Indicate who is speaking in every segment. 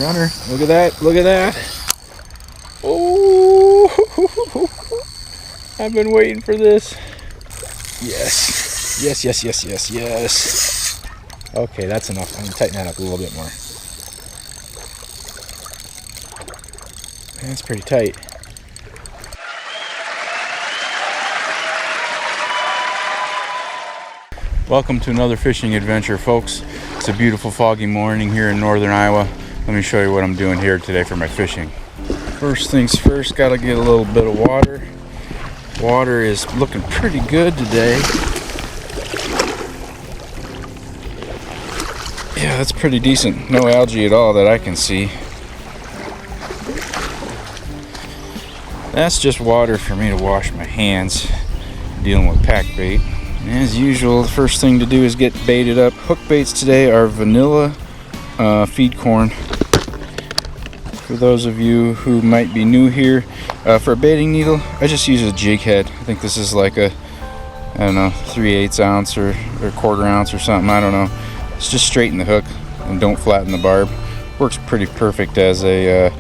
Speaker 1: runner. Look at that. Look at that. Oh, I've been waiting for this. Yes. Yes, yes, yes, yes, yes. Okay, that's enough. I'm going to tighten that up a little bit more. That's pretty tight. Welcome to another fishing adventure, folks. It's a beautiful foggy morning here in northern Iowa. Let me show you what I'm doing here today for my fishing. First things first, got to get a little bit of water. Water is looking pretty good today. Yeah, that's pretty decent. No algae at all that I can see. That's just water for me to wash my hands dealing with pack bait. As usual, the first thing to do is get baited up. Hook baits today are vanilla feed corn. For those of you who might be new here, for a baiting needle, I just use a jig head. I think this is like a, I don't know, 3/8 ounce or a 1/4 ounce or something. I don't know. It's just straighten the hook and don't flatten the barb. Works pretty perfect as a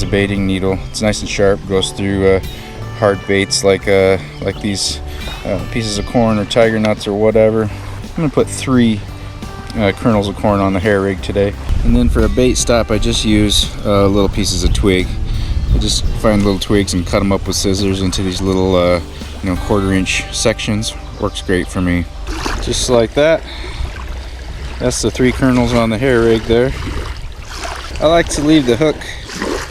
Speaker 1: baiting needle. It's nice and sharp. Goes through hard baits like these pieces of corn or tiger nuts or whatever. I'm gonna put 3 kernels of corn on the hair rig today. And then for a bait stop, I just use little pieces of twig. I just find little twigs and cut them up with scissors into these little 1/4 inch sections. Works great for me. Just like that. That's the 3 kernels on the hair rig there. I like to leave the hook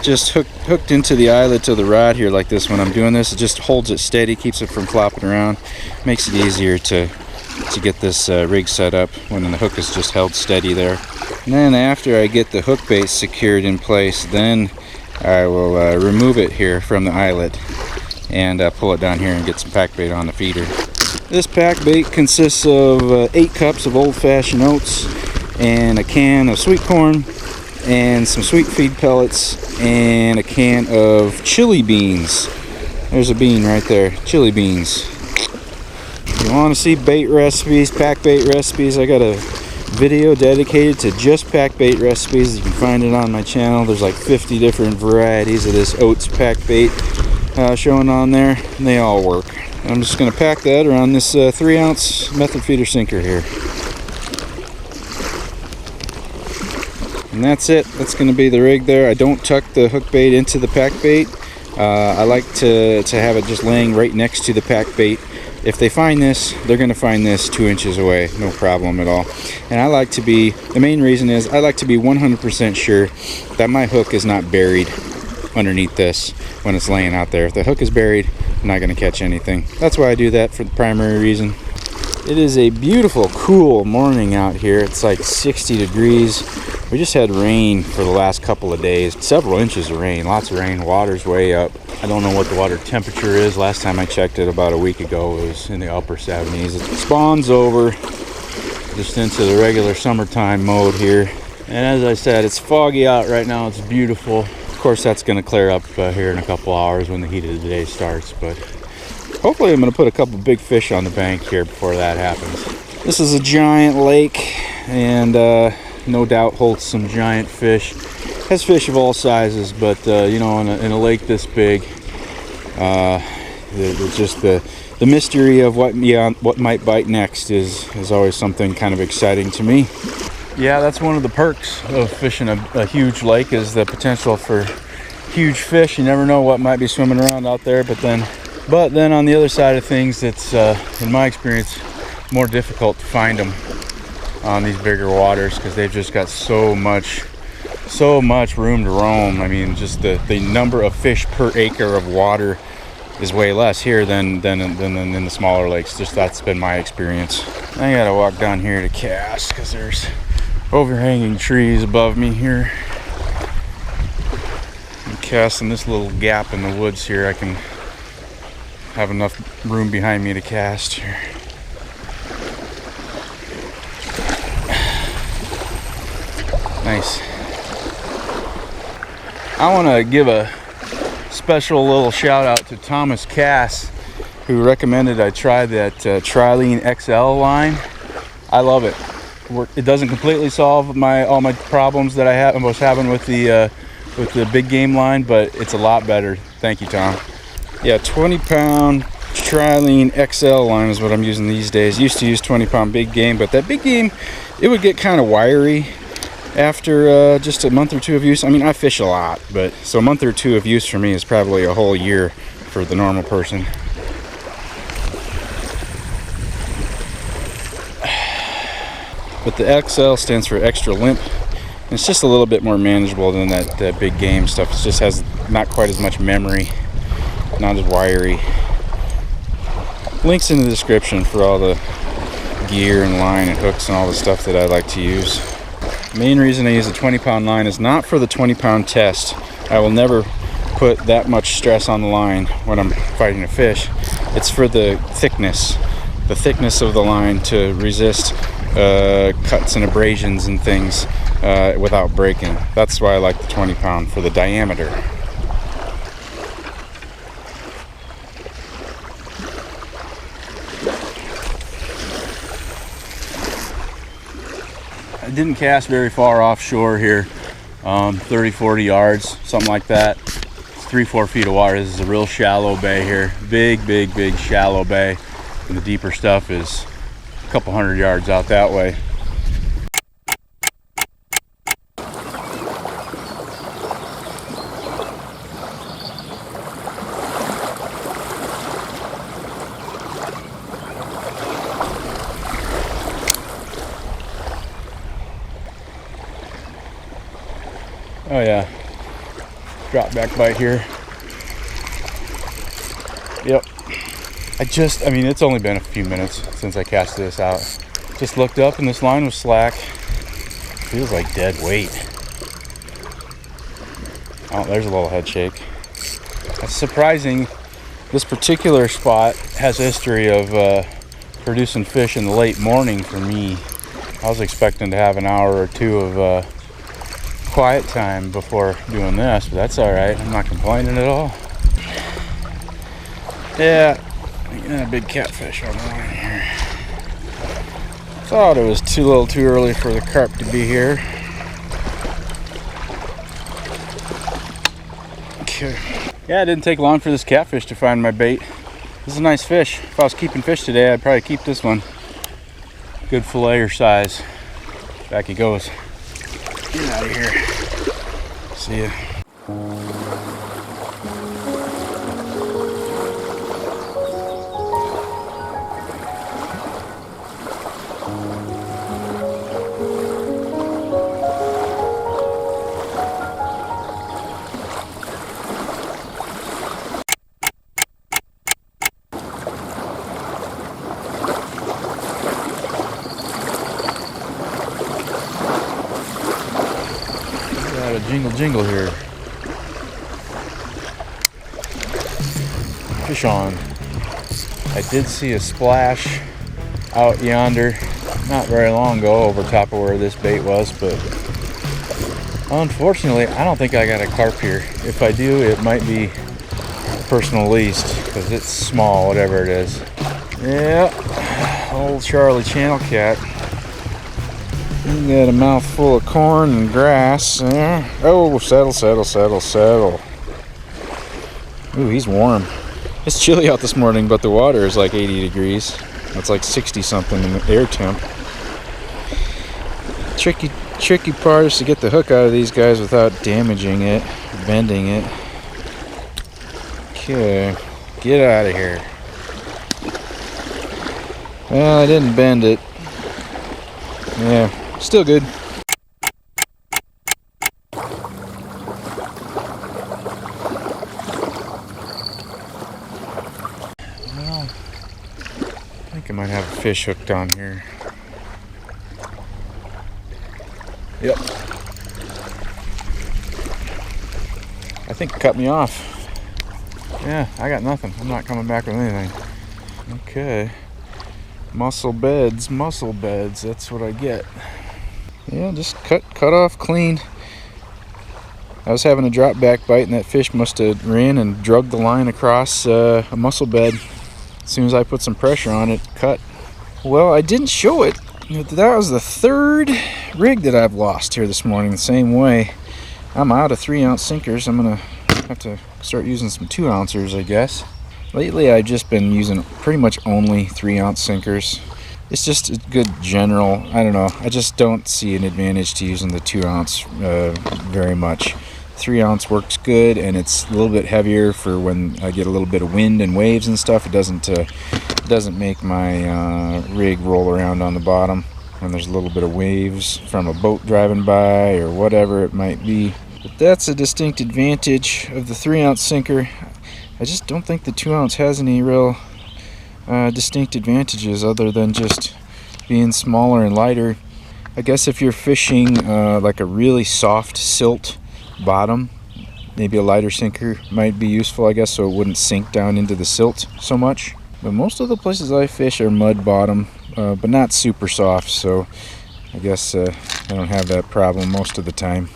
Speaker 1: just hooked into the eyelets of the rod here like this when I'm doing this. It just holds it steady, keeps it from flopping around, makes it easier to get this rig set up when the hook is just held steady there. And then after I get the hook bait secured in place, then I will remove it here from the eyelet and pull it down here and get some pack bait on the feeder. This pack bait consists of 8 cups of old-fashioned oats and a can of sweet corn and some sweet feed pellets and a can of chili beans. There's a bean right there, chili beans. If you want to see bait recipes, pack bait recipes, I got a video dedicated to just pack bait recipes. You can find it on my channel. There's like 50 different varieties of this oats pack bait showing on there, and they all work. And I'm just going to pack that around this 3-ounce method feeder sinker here. And that's it. That's going to be the rig there. I don't tuck the hook bait into the pack bait. I like to have it just laying right next to the pack bait. If they find this, they're going to find this 2 inches away. No problem at all. And I like to be, the main reason is I like to be 100% sure that my hook is not buried underneath this when it's laying out there. If the hook is buried, I'm not going to catch anything. That's why I do that, for the primary reason. It is a beautiful, cool morning out here. It's like 60 degrees. We just had rain for the last couple of days. Several inches of rain, lots of rain. Water's way up. I don't know what the water temperature is. Last time I checked it about a week ago, it was in the upper 70s. Spawn's over, just into the regular summertime mode here. And as I said, it's foggy out right now. It's beautiful. Of course, that's going to clear up here in a couple hours when the heat of the day starts. But hopefully I'm going to put a couple big fish on the bank here before that happens. This is a giant lake, and no doubt holds some giant fish. Has fish of all sizes, but in a lake this big, just the mystery of what might bite next is always something kind of exciting to me. Yeah, that's one of the perks of fishing a huge lake, is the potential for huge fish. You never know what might be swimming around out there, but then on the other side of things, it's in my experience more difficult to find them on these bigger waters, because they've just got so much room to roam. I mean, just the number of fish per acre of water is way less here than in the smaller lakes. Just that's been my experience. I gotta walk down here to cast because there's overhanging trees above me here. I'm casting this little gap in the woods here. I can have enough room behind me to cast here. Nice. I want to give a special little shout out to Thomas Cass, who recommended I try that Trilene XL line. I love it. It doesn't completely solve all my problems that I was having with the big game line, but it's a lot better. Thank you, Tom. Yeah, 20-pound Trilene XL line is what I'm using these days. Used to use 20-pound big game, but that big game, it would get kind of wiry after just a month or two of use. I mean, I fish a lot, but so a month or two of use for me is probably a whole year for the normal person. But the XL stands for extra limp. And it's just a little bit more manageable than that big game stuff. It just has not quite as much memory, not as wiry. Links in the description for all the gear and line and hooks and all the stuff that I like to use. The main reason I use a 20-pound line is not for the 20-pound test. I will never put that much stress on the line when I'm fighting a fish. It's for the thickness of the line to resist cuts and abrasions and things without breaking. That's why I like the 20-pound, for the diameter. I didn't cast very far offshore here, 30-40 yards, something like that. It's 3-4 feet of water. This is a real shallow bay here. Big shallow bay. And the deeper stuff is a couple hundred yards out that way. Oh yeah, drop back bite here. Yep. I mean, it's only been a few minutes since I cast this out. Just looked up and this line was slack. Feels like dead weight. Oh, there's a little head shake. That's surprising. This particular spot has a history of producing fish in the late morning for me. I was expecting to have an hour or two of quiet time before doing this, but that's all right. I'm not complaining at all. Yeah, a big catfish on the line here. Thought it was a little too early for the carp to be here. Okay. Yeah, it didn't take long for this catfish to find my bait. This is a nice fish. If I was keeping fish today, I'd probably keep this one. Good filleter size. Back he goes. Get out of here. See ya. Jingle here. Fish on. I did see a splash out yonder not very long ago over top of where this bait was, but unfortunately I don't think I got a carp here. If I do, it might be personal least because it's small, whatever it is. Yeah, old Charlie Channel Cat. You got a mouthful of corn and grass there. Oh, settle. Ooh, he's warm. It's chilly out this morning, but the water is like 80 degrees. It's like 60 something in the air temp. Tricky part is to get the hook out of these guys without damaging it, bending it. Okay, get out of here. Well, I didn't bend it. Yeah. Still good. Well, I think I might have a fish hooked on here. Yep. I think it cut me off. Yeah, I got nothing. I'm not coming back with anything. Okay. Muscle beds, that's what I get. Yeah, just cut off clean. I was having a drop back bite and that fish must have ran and drugged the line across a mussel bed. As soon as I put some pressure on it, cut. Well, I didn't show it That was the third rig that I've lost here this morning the same way. I'm out of 3-ounce sinkers. I'm gonna have to start using some 2-ouncers, I guess. Lately I've just been using pretty much only 3-ounce sinkers. It's just a good general, I don't know, I just don't see an advantage to using the 2-ounce very much. 3-ounce works good, and it's a little bit heavier for when I get a little bit of wind and waves and stuff. It doesn't make my rig roll around on the bottom when there's a little bit of waves from a boat driving by or whatever it might be. But that's a distinct advantage of the 3-ounce sinker. I just don't think the 2-ounce has any real distinct advantages other than just being smaller and lighter. I guess if you're fishing like a really soft silt bottom, maybe a lighter sinker might be useful, I guess, so it wouldn't sink down into the silt so much. But most of the places I fish are mud bottom, but not super soft, so I guess I don't have that problem most of the time.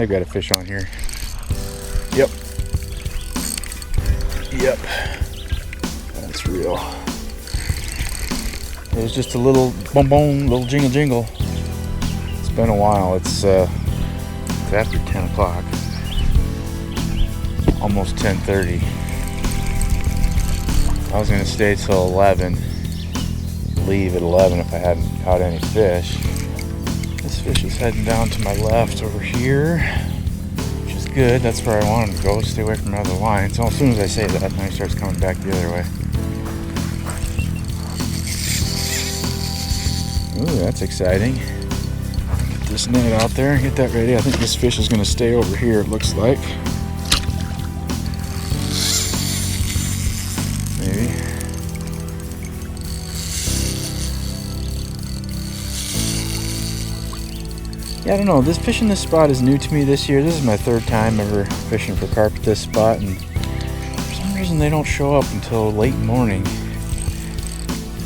Speaker 1: I've got a fish on here. Yep. That's real. It was just a little boom boom, little jingle jingle. It's been a while. It's after 10 o'clock. Almost 10:30. I was gonna stay till 11. Leave at 11 if I hadn't caught any fish. This fish is heading down to my left over here, which is good. That's where I want him to go. Stay away from other lines. So as soon as I say that, now he starts coming back the other way. Ooh, that's exciting. Get this net out there and get that ready. I think this fish is going to stay over here, it looks like. Maybe. Yeah, I don't know. Fishing this spot is new to me this year. This is my third time ever fishing for carp at this spot, and for some reason they don't show up until late morning.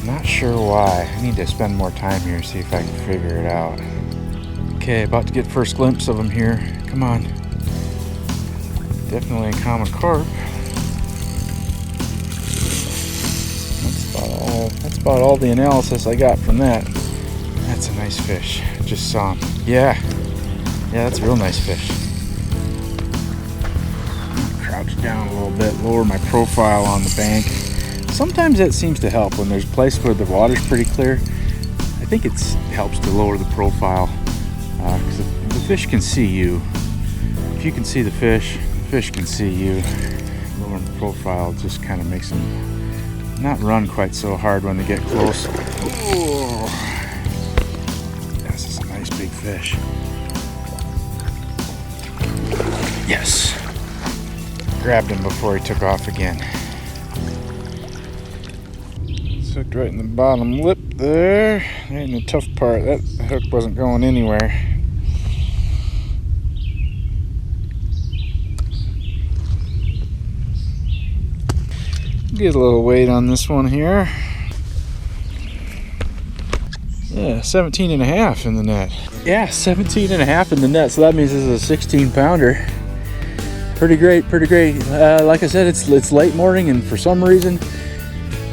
Speaker 1: Not sure why. I need to spend more time here, see if I can figure it out. Okay, about to get first glimpse of them here. Come on. Definitely a common carp. That's about all the analysis I got from that. That's a nice fish. Just saw him. Yeah, that's a real nice fish. Crouch down a little bit, lower my profile on the bank. Sometimes that seems to help when there's a place where the water's pretty clear. I think it helps to lower the profile because the fish can see you. If you can see the fish can see you. Lowering the profile just kind of makes them not run quite so hard when they get close. Oh, this is a nice big fish. Yes. Grabbed him before he took off again. Hooked right in the bottom lip there. Right in the tough part. That hook wasn't going anywhere. Get a little weight on this one here. Yeah, 17 and a half in the net. Yeah, 17 and a half in the net. So that means this is a 16 pounder. Pretty great, pretty great. Like I said, it's late morning, and for some reason,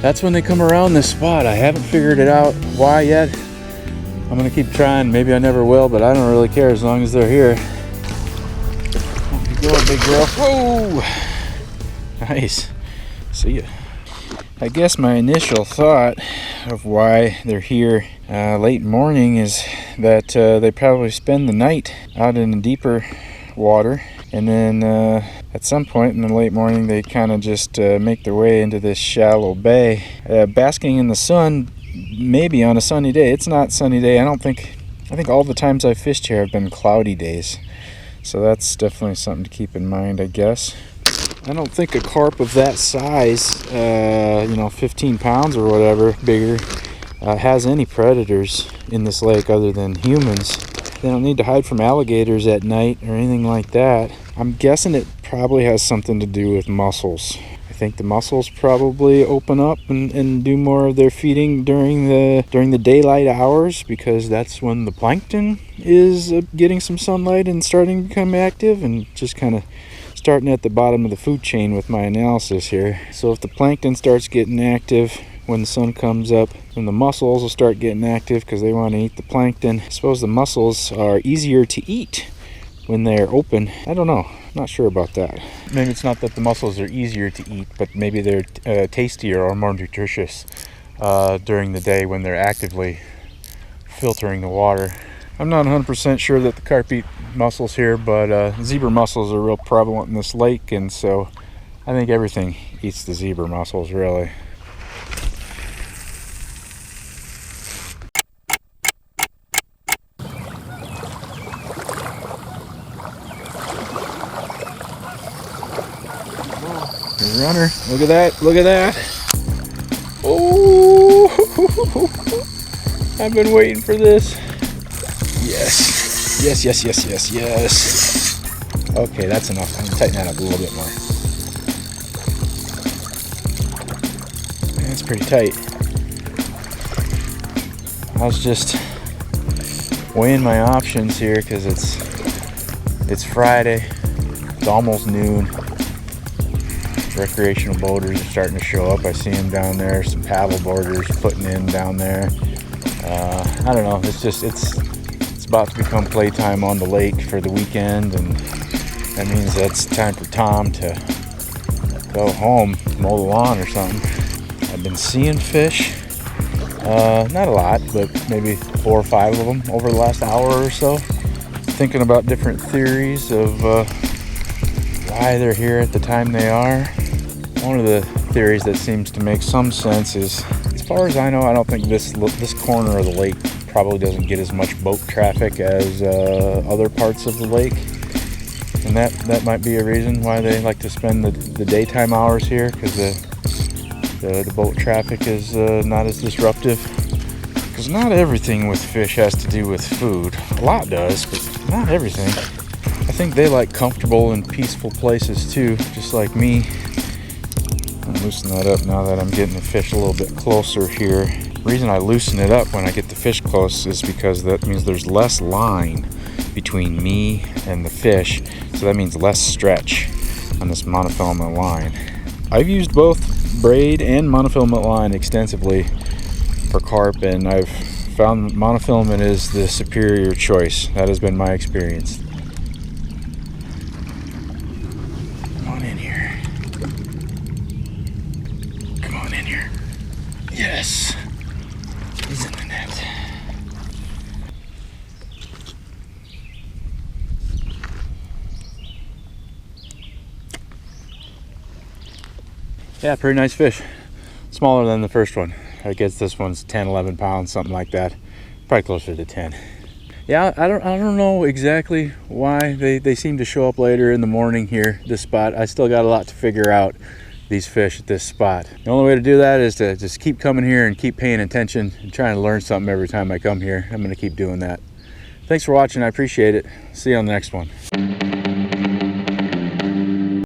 Speaker 1: that's when they come around this spot. I haven't figured it out why yet. I'm gonna keep trying. Maybe I never will, but I don't really care as long as they're here. Off you go, big girl. Whoa! Nice. See ya. I guess my initial thought of why they're here late morning is that they probably spend the night out in deeper water, and then at some point in the late morning they kind of just make their way into this shallow bay, basking in the sun, maybe on a sunny day. It's not sunny day. I think all the times I've fished here have been cloudy days, so that's definitely something to keep in mind, I guess. I don't think a carp of that size, 15 pounds or whatever, bigger, has any predators in this lake other than humans. They don't need to hide from alligators at night or anything like that. I'm guessing it probably has something to do with mussels. I think the mussels probably open up and do more of their feeding during the daylight hours, because that's when the plankton is getting some sunlight and starting to become active, and just kind of starting at the bottom of the food chain with my analysis here. So if the plankton starts getting active when the sun comes up, then the mussels will start getting active because they want to eat the plankton. I suppose the mussels are easier to eat when they're open. I don't know. Not sure about that. Maybe it's not that the mussels are easier to eat, but maybe they're tastier or more nutritious during the day when they're actively filtering the water. I'm not 100% sure that the carp eat mussels here, but zebra mussels are real prevalent in this lake, and so I think everything eats the zebra mussels, really. Runner, look at that, look at that. Oh, I've been waiting for this. Yes, yes, yes, yes, yes, yes. Okay, that's enough. I'm gonna tighten that up a little bit more. That's pretty tight. I was just weighing my options here because it's Friday. It's almost noon. Recreational boaters are starting to show up. I see them down there. Some paddle boarders putting in down there. I don't know. It's about to become playtime on the lake for the weekend, and that means that's time for Tom to go home, mow the lawn or something. I've been seeing fish. Not a lot, but maybe 4 or 5 of them over the last hour or so. Thinking about different theories of why they're here at the time they are. One of the theories that seems to make some sense is, as far as I know, I don't think this corner of the lake probably doesn't get as much boat traffic as other parts of the lake, and that might be a reason why they like to spend the daytime hours here, because the boat traffic is not as disruptive. Because not everything with fish has to do with food. A lot does, but not everything. I think they like comfortable and peaceful places too, just like me. I'll loosen that up now that I'm getting the fish a little bit closer here. The reason I loosen it up when I get the fish close is because that means there's less line between me and the fish, so that means less stretch on this monofilament line. I've used both braid and monofilament line extensively for carp, and I've found monofilament is the superior choice. That has been my experience. Come on in here. Come on in here. Yes. He's in the net. Yeah, pretty nice fish. Smaller than the first one. I guess this one's 10, 11 pounds, something like that. Probably closer to 10. Yeah, I don't know exactly why they seem to show up later in the morning here, this spot. I still got a lot to figure out, these fish at this spot. The only way to do that is to just keep coming here and keep paying attention and trying to learn something every time I come here. I'm going to keep doing that. Thanks for watching. I appreciate it. See you on the next one.